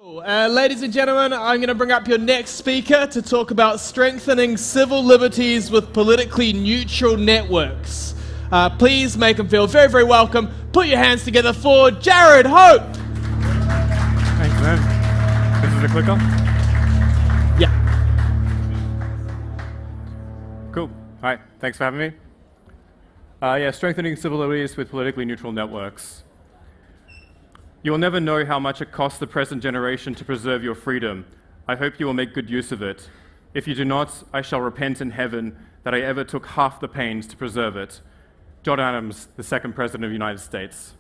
Ladies and gentlemen, I'm going to bring up your next speaker to talk about strengthening civil liberties with politically neutral networks. Please make them feel very, very welcome. Put your hands together for Jarrad Hope. Thanks, man. This is the clicker? Yeah. Cool. All right, thanks for having me. Strengthening civil liberties with politically neutral networks. You will never know how much it costs the present generation to preserve your freedom. I hope you will make good use of it. If you do not, I shall repent in heaven that I ever took half the pains to preserve it. John Adams, the second President of the United States.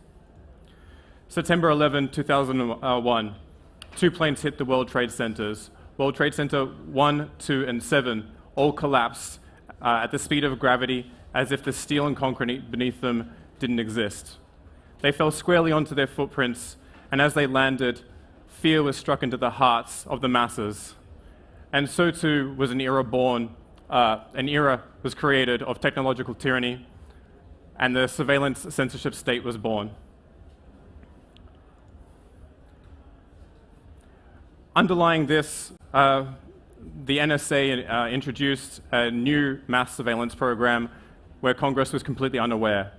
September 11, 2001, 2 planes hit the World Trade Centers. World Trade Center 1, 2, and 7 all collapsed at the speed of gravity as if the steel and concrete beneath them didn't exist. They fell squarely onto their footprints, and as they landed, fear was struck into the hearts of the masses. And so too was an era was created of technological tyranny, and the surveillance censorship state was born. Underlying this, the NSA introduced a new mass surveillance program where Congress was completely unaware.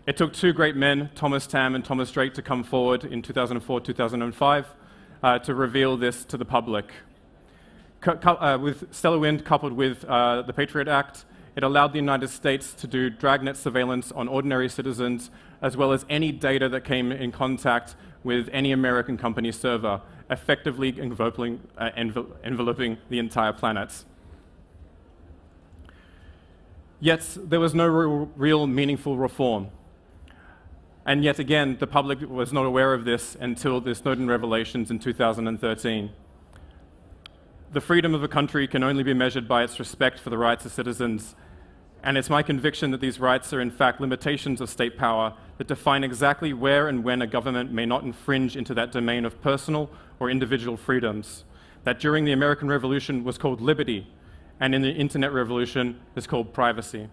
It took 2 great men, Thomas Tam and Thomas Drake, to come forward in 2004-2005 to reveal this to the public. With stellar wind coupled with the Patriot Act, it allowed the United States to do dragnet surveillance on ordinary citizens, as well as any data that came in contact with any American company server, effectively enveloping the entire planet. Yet there was no real meaningful reform. And yet again, the public was not aware of this until the Snowden revelations in 2013. The freedom of a country can only be measured by its respect for the rights of citizens, and it's my conviction that these rights are in fact limitations of state power that define exactly where and when a government may not infringe into that domain of personal or individual freedoms, that during the American Revolution was called liberty, and in the Internet Revolution is called privacy.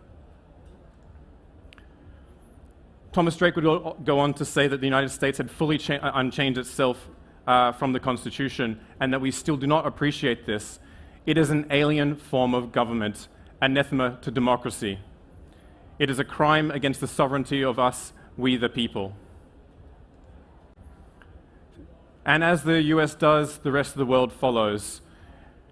Thomas Drake would go on to say that the United States had fully unchained itself from the Constitution, and that we still do not appreciate this. It is an alien form of government, anathema to democracy. It is a crime against the sovereignty of us, we the people. And as the US does, the rest of the world follows.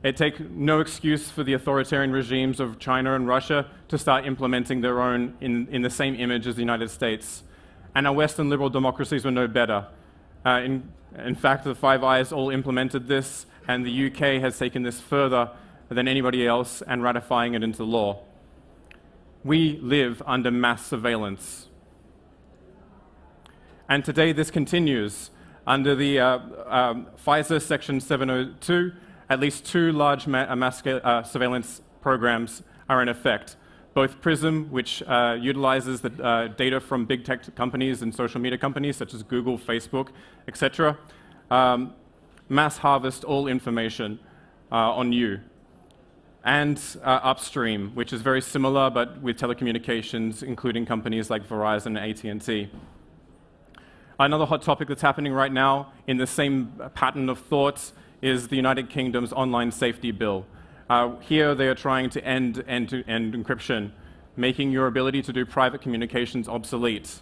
It takes no excuse for the authoritarian regimes of China and Russia to start implementing their own in the same image as the United States. And our Western liberal democracies were no better. In fact, the Five Eyes all implemented this, and the UK has taken this further than anybody else and ratifying it into law. We live under mass surveillance. And today this continues. Under the FISA Section 702, at least 2 large mass surveillance programs are in effect. Both PRISM, which utilizes the data from big tech companies and social media companies such as Google, Facebook, etc., mass harvest all information on you. And Upstream, which is very similar but with telecommunications, including companies like Verizon and AT&T. Another hot topic that's happening right now in the same pattern of thoughts is the United Kingdom's online safety bill. Here they are trying to end end-to-end encryption, making your ability to do private communications obsolete.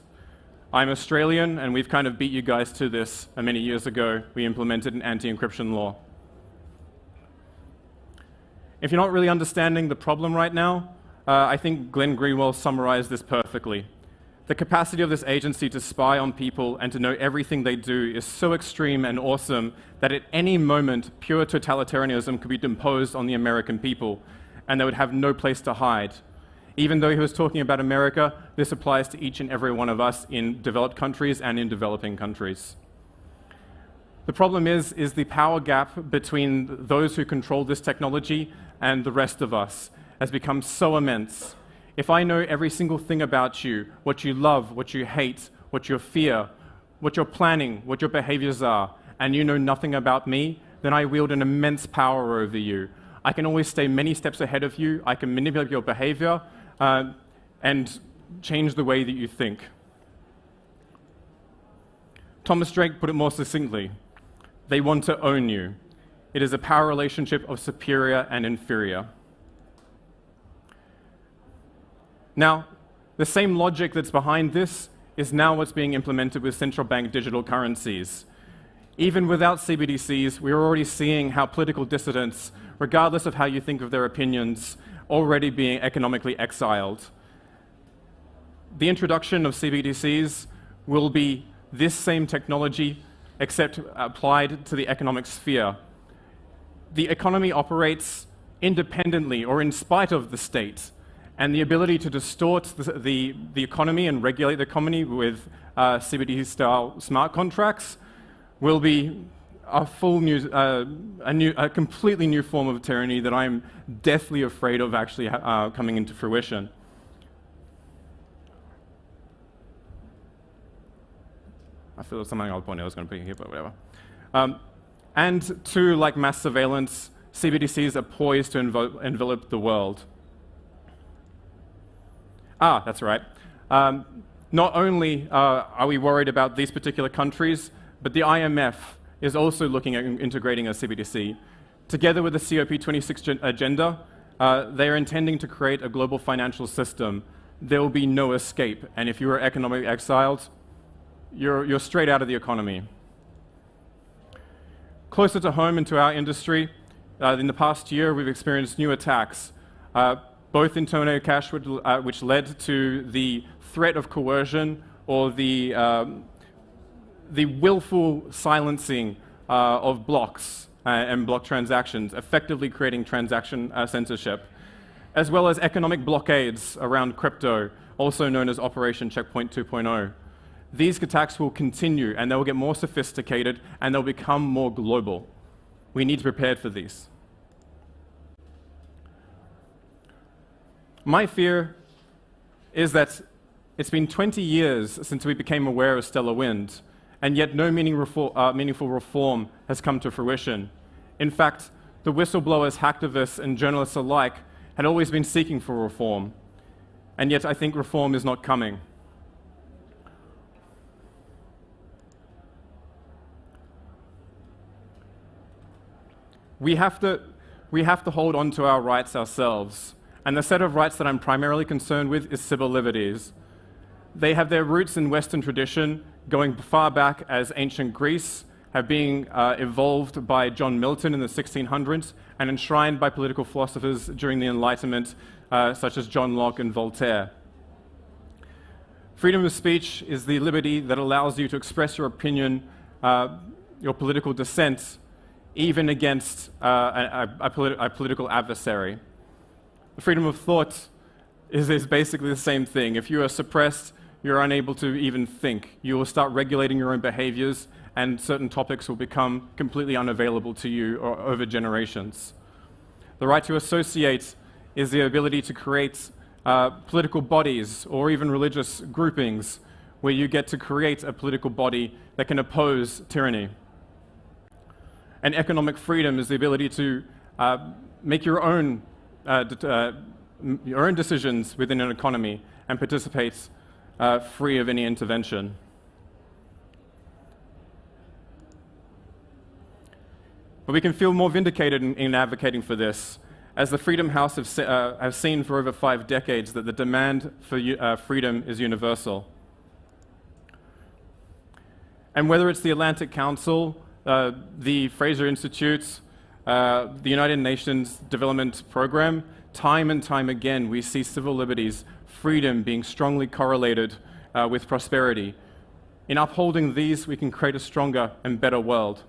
I'm Australian, and we've kind of beat you guys to this. Many years ago, we implemented an anti-encryption law. If you're not really understanding the problem right now, I think Glenn Greenwald summarized this perfectly. The capacity of this agency to spy on people and to know everything they do is so extreme and awesome that at any moment, pure totalitarianism could be imposed on the American people, and they would have no place to hide. Even though he was talking about America, this applies to each and every one of us in developed countries and in developing countries. The problem is the power gap between those who control this technology and the rest of us has become so immense. If I know every single thing about you, what you love, what you hate, what you fear, what you're planning, what your behaviors are, and you know nothing about me, then I wield an immense power over you. I can always stay many steps ahead of you, I can manipulate your behavior, and change the way that you think. Thomas Drake put it more succinctly. They want to own you. It is a power relationship of superior and inferior. Now, the same logic that's behind this is now what's being implemented with central bank digital currencies. Even without CBDCs, we're already seeing how political dissidents, regardless of how you think of their opinions, already being economically exiled. The introduction of CBDCs will be this same technology, except applied to the economic sphere. The economy operates independently or in spite of the state, and the ability to distort the economy and regulate the economy with CBDC-style smart contracts will be a completely new form of tyranny that I'm deathly afraid of actually coming into fruition. I feel there's something point I was going to put here, but whatever. And two, like mass surveillance, CBDCs are poised to envelop the world. That's right. Not only are we worried about these particular countries, but the IMF is also looking at integrating a CBDC. Together with the COP26 agenda, they are intending to create a global financial system. There will be no escape, and if you are economically exiled, you're straight out of the economy. Closer to home and to our industry, in the past year, we've experienced new attacks, both in Tono Cash, which led to the threat of coercion or the willful silencing of blocks and block transactions, effectively creating transaction censorship, as well as economic blockades around crypto, also known as Operation Checkpoint 2.0. These attacks will continue, and they will get more sophisticated, and they'll become more global. We need to prepare for these. My fear is that it's been 20 years since we became aware of stellar wind, and yet no meaningful reform has come to fruition. In fact, the whistleblowers, hacktivists, and journalists alike had always been seeking for reform, and yet I think reform is not coming. We have to hold on to our rights ourselves, and the set of rights that I'm primarily concerned with is civil liberties. They have their roots in Western tradition, going far back as ancient Greece, have been evolved by John Milton in the 1600s, and enshrined by political philosophers during the Enlightenment, such as John Locke and Voltaire. Freedom of speech is the liberty that allows you to express your opinion, your political dissent, even against a political adversary. Freedom of thought is basically the same thing. If you are suppressed, you're unable to even think. You will start regulating your own behaviors, and certain topics will become completely unavailable to you or over generations. The right to associate is the ability to create political bodies or even religious groupings where you get to create a political body that can oppose tyranny. And economic freedom is the ability to make your own decisions within an economy and participate free of any intervention. But we can feel more vindicated in advocating for this, as the Freedom House have seen for over 5 decades that the demand for freedom is universal. And whether it's the Atlantic Council, the Fraser Institute, the United Nations Development Program, time and time again we see civil liberties, freedom being strongly correlated with prosperity. In upholding these, we can create a stronger and better world.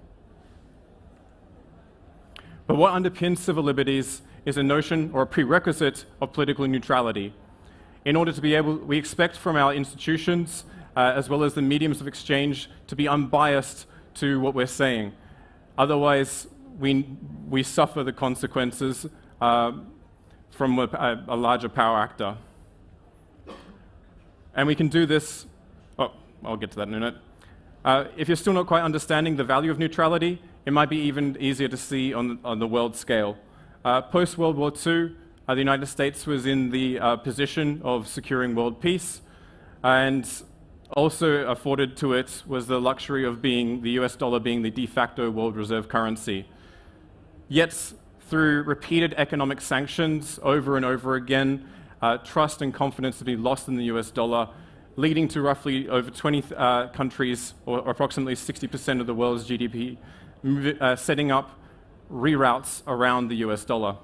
But what underpins civil liberties is a notion or a prerequisite of political neutrality. In order to be able, we expect from our institutions, as well as the mediums of exchange, to be unbiased to what we're saying. Otherwise, we suffer the consequences from a larger power actor. And we can do this, I'll get to that in a minute. If you're still not quite understanding the value of neutrality, it might be even easier to see on the world scale. Post-World War II, the United States was in the position of securing world peace, and Also afforded to it was the luxury of being the US dollar being the de facto world reserve currency. Yet, through repeated economic sanctions over and over again, trust and confidence have been lost in the US dollar, leading to roughly over 20 countries, or approximately 60% of the world's GDP, setting up reroutes around the US dollar.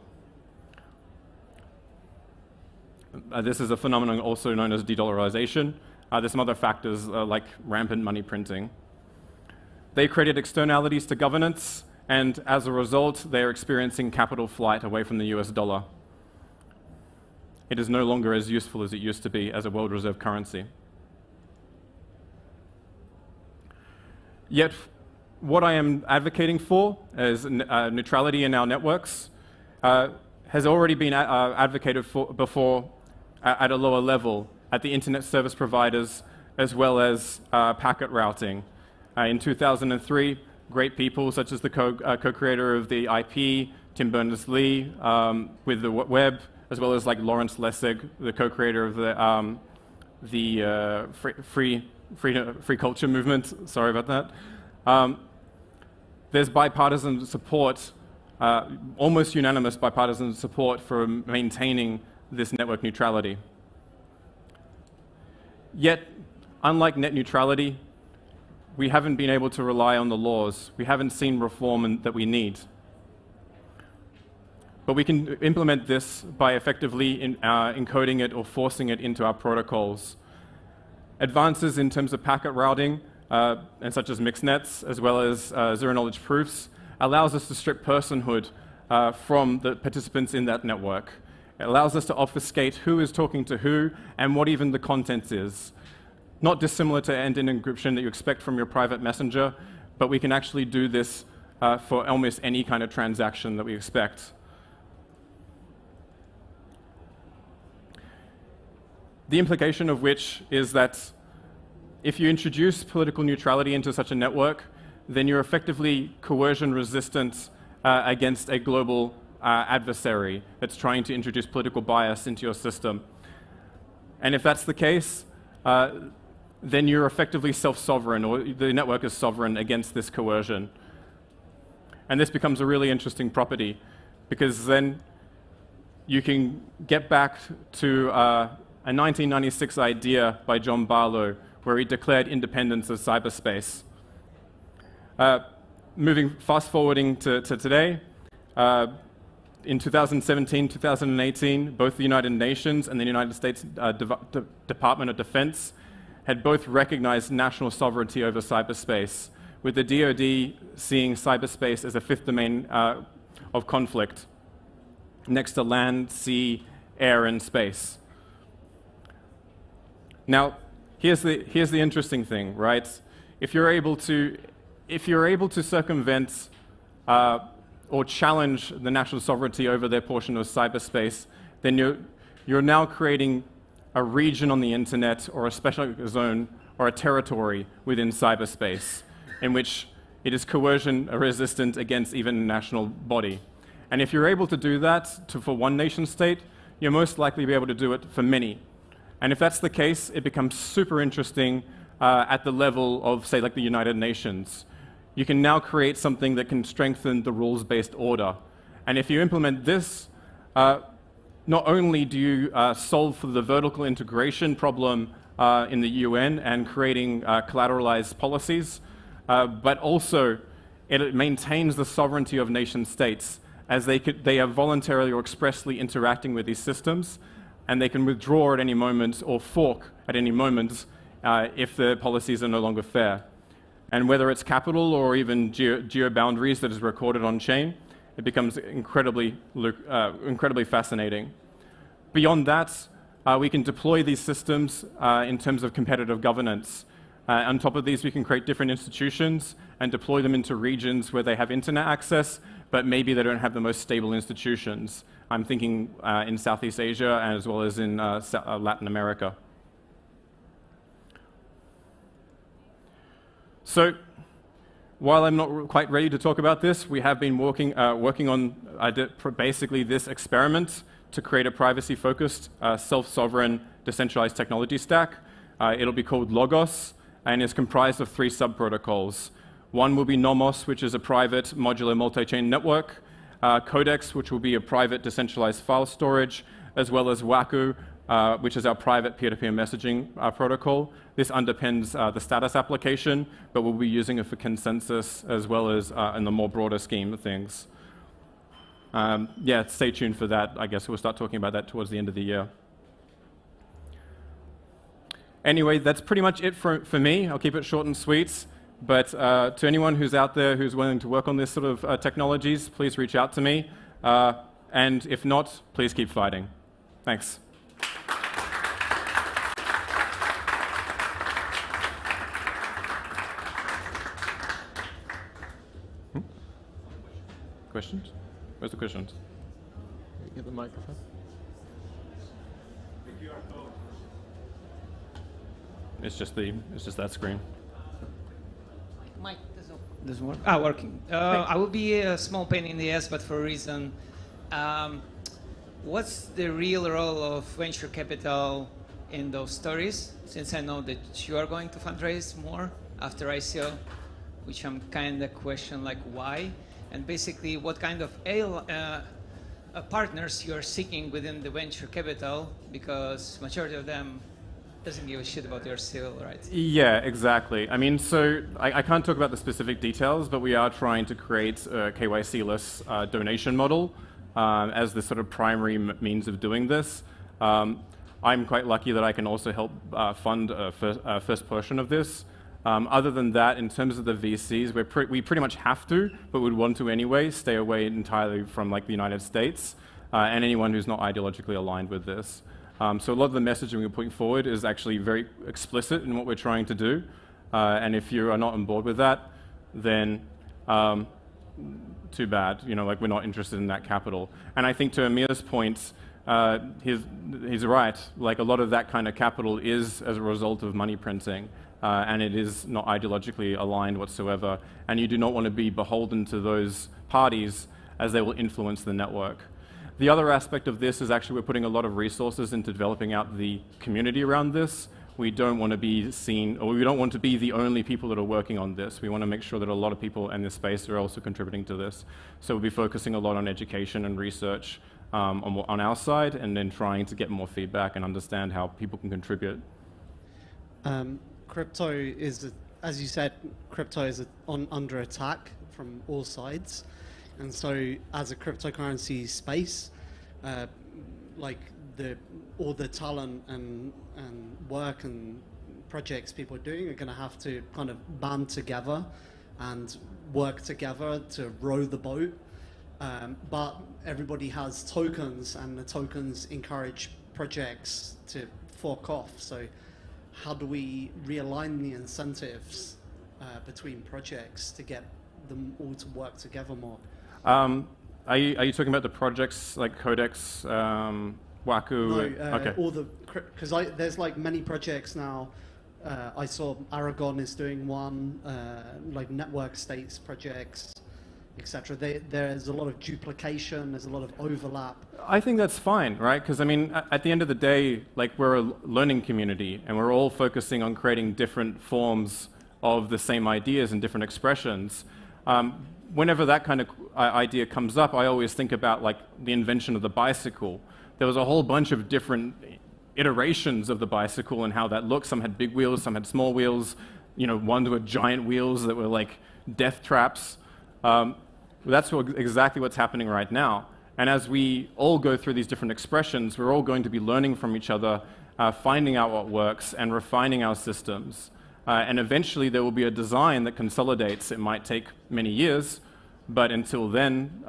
This is a phenomenon also known as de-dollarization. There's some other factors like rampant money printing. They created externalities to governance, and as a result, they are experiencing capital flight away from the US dollar. It is no longer as useful as it used to be as a world reserve currency. Yet, what I am advocating for is neutrality in our networks has already been advocated for before at a lower level at the internet service providers as well as packet routing. In 2003, great people such as the co-creator of the IP, Tim Berners-Lee, with the web, as well as like Lawrence Lessig, the co-creator of the free culture movement. Sorry about that. There's bipartisan support, almost unanimous bipartisan support for maintaining this network neutrality. Yet, unlike net neutrality, we haven't been able to rely on the laws. We haven't seen reform that we need. But we can implement this by effectively encoding it or forcing it into our protocols. Advances in terms of packet routing, and such as mixed nets, as well as zero-knowledge proofs, allows us to strip personhood from the participants in that network. It allows us to obfuscate who is talking to who and what even the content is. Not dissimilar to end-to-end encryption that you expect from your private messenger, but we can actually do this for almost any kind of transaction that we expect. The implication of which is that if you introduce political neutrality into such a network, then you're effectively coercion resistant against a global adversary that's trying to introduce political bias into your system. And if that's the case, then you're effectively self-sovereign, or the network is sovereign against this coercion. And this becomes a really interesting property, because then you can get back to a 1996 idea by John Barlow, where he declared independence of cyberspace. Fast-forwarding to today, in 2017, 2018, both the United Nations and the United States Department of Defense had both recognized national sovereignty over cyberspace, with the DoD seeing cyberspace as a fifth domain of conflict, next to land, sea, air, and space. Now, here's the interesting thing, right? If you're able to circumvent or challenge the national sovereignty over their portion of cyberspace, then you're now creating a region on the internet, or a special zone, or a territory within cyberspace, in which it is coercion resistant against even a national body. And if you're able to do that for one nation state, you'll most likely be able to do it for many. And if that's the case, it becomes super interesting at the level of, say, like the United Nations. You can now create something that can strengthen the rules-based order. And if you implement this, not only do you solve for the vertical integration problem in the UN and creating collateralized policies, but also it maintains the sovereignty of nation states, as they are voluntarily or expressly interacting with these systems, and they can withdraw at any moment or fork at any moment if the policies are no longer fair. And whether it's capital or even geo-boundaries that is recorded on-chain, it becomes incredibly fascinating. Beyond that, we can deploy these systems in terms of competitive governance. On top of these, we can create different institutions and deploy them into regions where they have internet access, but maybe they don't have the most stable institutions. I'm thinking in Southeast Asia as well as in Latin America. So, while I'm not quite ready to talk about this, we have been working on basically this experiment to create a privacy-focused, self-sovereign, decentralized technology stack. It'll be called Logos, and is comprised of 3 sub-protocols. One will be Nomos, which is a private modular multi-chain network, Codex, which will be a private decentralized file storage, as well as Waku, which is our private peer-to-peer messaging protocol. This underpins the status application, but we'll be using it for consensus as well as in the more broader scheme of things. Yeah, stay tuned for that. I guess we'll start talking about that towards the end of the year. Anyway, that's pretty much it for me. I'll keep it short and sweet. But to anyone who's out there who's willing to work on this sort of technologies, please reach out to me. And if not, please keep fighting. Thanks. Questions? Where's the questions? Get the microphone. It's just that screen. Mic doesn't work. Ah, working. I will be a small pain in the ass, but for a reason. What's the real role of venture capital in those stories? Since I know that you are going to fundraise more after ICO, which I'm kind of question like why, and basically what kind of partners you are seeking within the venture capital, because majority of them doesn't give a shit about your seal, right? Yeah, exactly. I mean, so I can't talk about the specific details, but we are trying to create a KYC-less donation model as the sort of primary means of doing this. I'm quite lucky that I can also help fund a first portion of this. Other than that, in terms of the VCs, we pretty much have to, but would want to anyway, stay away entirely from like the United States and anyone who's not ideologically aligned with this. So a lot of the messaging we're putting forward is actually very explicit in what we're trying to do. And if you are not on board with that, then too bad. You know, like we're not interested in that capital. And I think to Amir's point, he's right. Like a lot of that kind of capital is as a result of money printing. And it is not ideologically aligned whatsoever. And you do not want to be beholden to those parties as they will influence the network. The other aspect of this is actually we're putting a lot of resources into developing out the community around this. We don't want to be seen, or we don't want to be the only people that are working on this. We want to make sure that a lot of people in this space are also contributing to this. So we'll be focusing a lot on education and research on our side, and then trying to get more feedback and understand how people can contribute. Crypto is, as you said, crypto is under attack from all sides. And so as a cryptocurrency space, like all the talent and work and projects people are doing are going to have to kind of band together and work together to row the boat. But everybody has tokens, and the tokens encourage projects to fork off. So how do we realign the incentives between projects to get them all to work together more? Are you talking about the projects like Codex, Waku? No, okay. all the, because there's like many projects now. I saw Aragon is doing one, like network states projects, etc. There's a lot of duplication, there's a lot of overlap. I think that's fine, right? Because I mean, at the end of the day, like we're a learning community, and we're all focusing on creating different forms of the same ideas and different expressions. Whenever that kind of idea comes up, I always think about like the invention of the bicycle. There was a whole bunch of different iterations of the bicycle and how that looked. Some had big wheels, some had small wheels. You know, ones were giant wheels that were like death traps. That's exactly what's happening right now. And as we all go through these different expressions, we're all going to be learning from each other, finding out what works and refining our systems. And eventually there will be a design that consolidates. It might take many years, but until then,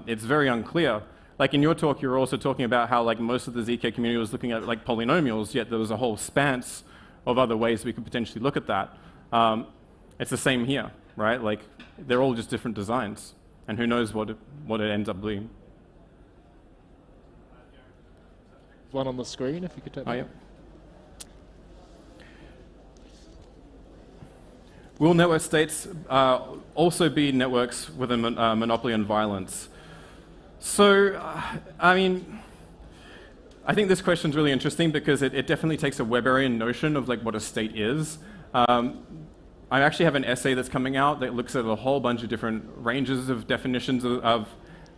it's very unclear. Like in your talk, you were also talking about how like most of the ZK community was looking at like polynomials, yet there was a whole span of other ways we could potentially look at that. It's the same here, right? Like they're all just different designs, and who knows what it ends up being. One on the screen, if you could turn that on. Will network states also be networks with a monopoly on violence? So, I mean, I think this question is really interesting because it definitely takes a Weberian notion of like what a state is. I actually have an essay that's coming out that looks at a whole bunch of different ranges of definitions of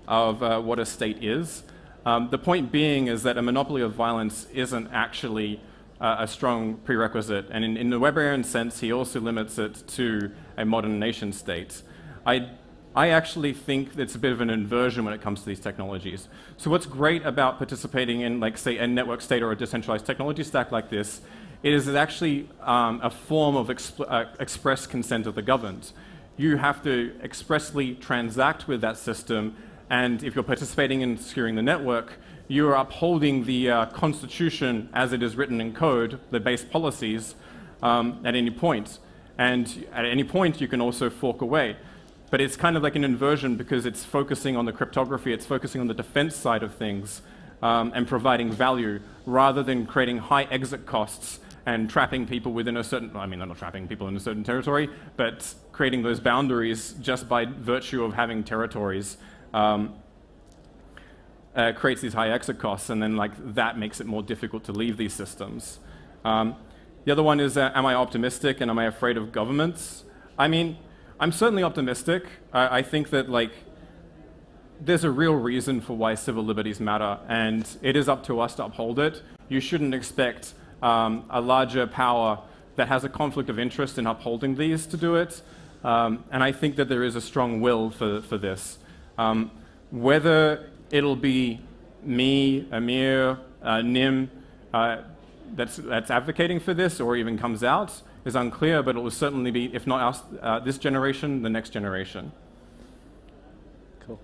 what a state is. The point being is that a monopoly of violence isn't actually a strong prerequisite, and in the Weberian sense, he also limits it to a modern nation state. I actually think it's a bit of an inversion when it comes to these technologies. So what's great about participating in, like, say, a network state or a decentralized technology stack like this, is actually a form of express consent of the governed. You have to expressly transact with that system, and if you're participating in securing the network, you are upholding the constitution as it is written in code, the base policies, at any point. And at any point, you can also fork away. But it's kind of like an inversion because it's focusing on the cryptography, it's focusing on the defense side of things, and providing value, rather than creating high exit costs and trapping people within a certain, I mean, not trapping people in a certain territory, but creating those boundaries just by virtue of having territories. Creates these high exit costs, and then like that makes it more difficult to leave these systems. The other one is, am I optimistic and am I afraid of governments? I mean, I'm certainly optimistic. I think that like there's a real reason for why civil liberties matter, and it is up to us to uphold it. You shouldn't expect a larger power that has a conflict of interest in upholding these to do it. And I think that there is a strong will for this. Whether it'll be me, Amir, Nim, that's advocating for this or even comes out is unclear, but it will certainly be, if not us, this generation, the next generation. Cool.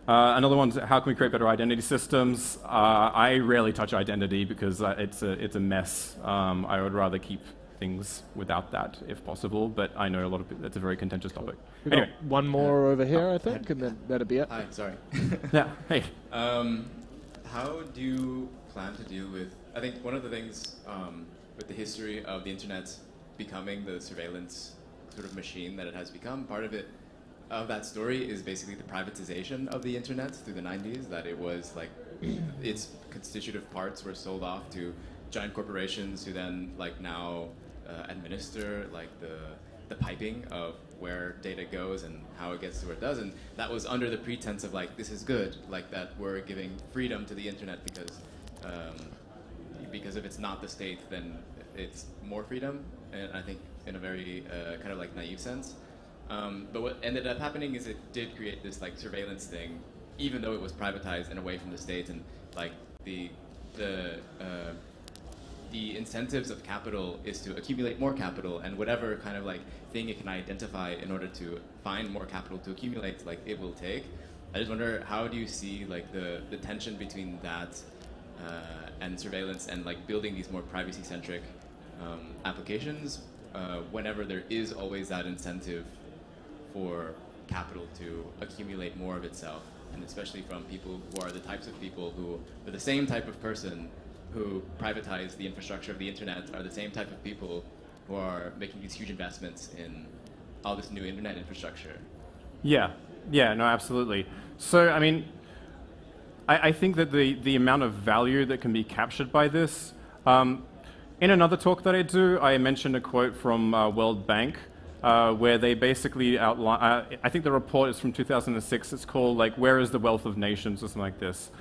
Another one's how can we create better identity systems? I rarely touch identity because it's a mess. I would rather keep things without that if possible, but I know a lot of people, it's a very contentious topic. We've Anyway. got one more over here, I think, and then that'll be it. Hi, sorry. Yeah, hey. How do you plan to deal with, I think one of the things with the history of the internet becoming the surveillance sort of machine that it has become, part of it, of that story is basically the privatization of the internet through the 90s, that it was like, its constitutive parts were sold off to giant corporations who then like now administer like the piping of where data goes and how it gets to where it does, and that was under the pretense of like this is good, like that we're giving freedom to the internet because if it's not the state, then it's more freedom, and I think in a very kind of like naive sense. But what ended up happening is it did create this like surveillance thing, even though it was privatized and away from the state, and like the incentives of capital is to accumulate more capital, and whatever kind of like thing it can identify in order to find more capital to accumulate, like it will take. I just wonder, how do you see like the tension between that and surveillance and like building these more privacy-centric applications whenever there is always that incentive for capital to accumulate more of itself, and especially from people who are the types of people who are the same type of person who privatize the infrastructure of the internet, are the same type of people who are making these huge investments in all this new internet infrastructure. Yeah, no, absolutely. So, I mean, I think that the amount of value that can be captured by this, in another talk that I do, I mentioned a quote from World Bank, where they basically outline, I think the report is from 2006, it's called like, Where is the Wealth of Nations, or something like this.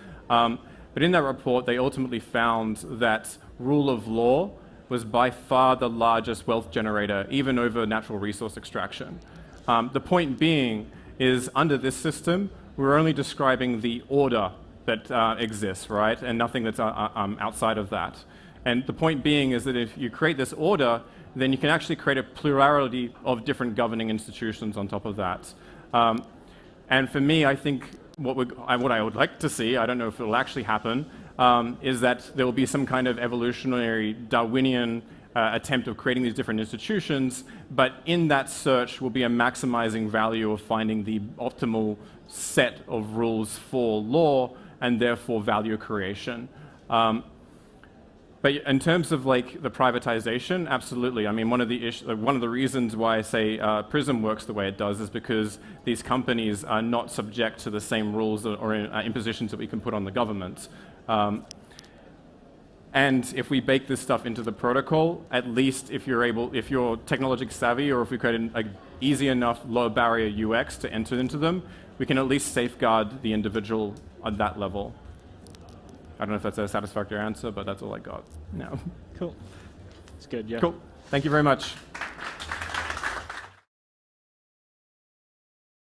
But in that report, they ultimately found that rule of law was by far the largest wealth generator, even over natural resource extraction. The point being is, under this system, we're only describing the order that exists, right? And nothing that's outside of that. And the point being is that if you create this order, then you can actually create a plurality of different governing institutions on top of that. And for me, I think what I would like to see, I don't know if it will actually happen, is that there will be some kind of evolutionary Darwinian attempt of creating these different institutions, but in that search will be a maximizing value of finding the optimal set of rules for law and therefore value creation. But in terms of like the privatization, absolutely. I mean, one of the reasons why I say PRISM works the way it does is because these companies are not subject to the same rules or impositions that we can put on the government. And if we bake this stuff into the protocol, at least if you're technologically savvy, or if we create an easy enough low barrier UX to enter into them, we can at least safeguard the individual on that level. I don't know if that's a satisfactory answer, but that's all I got now. Cool. It's good, yeah. Cool. Thank you very much.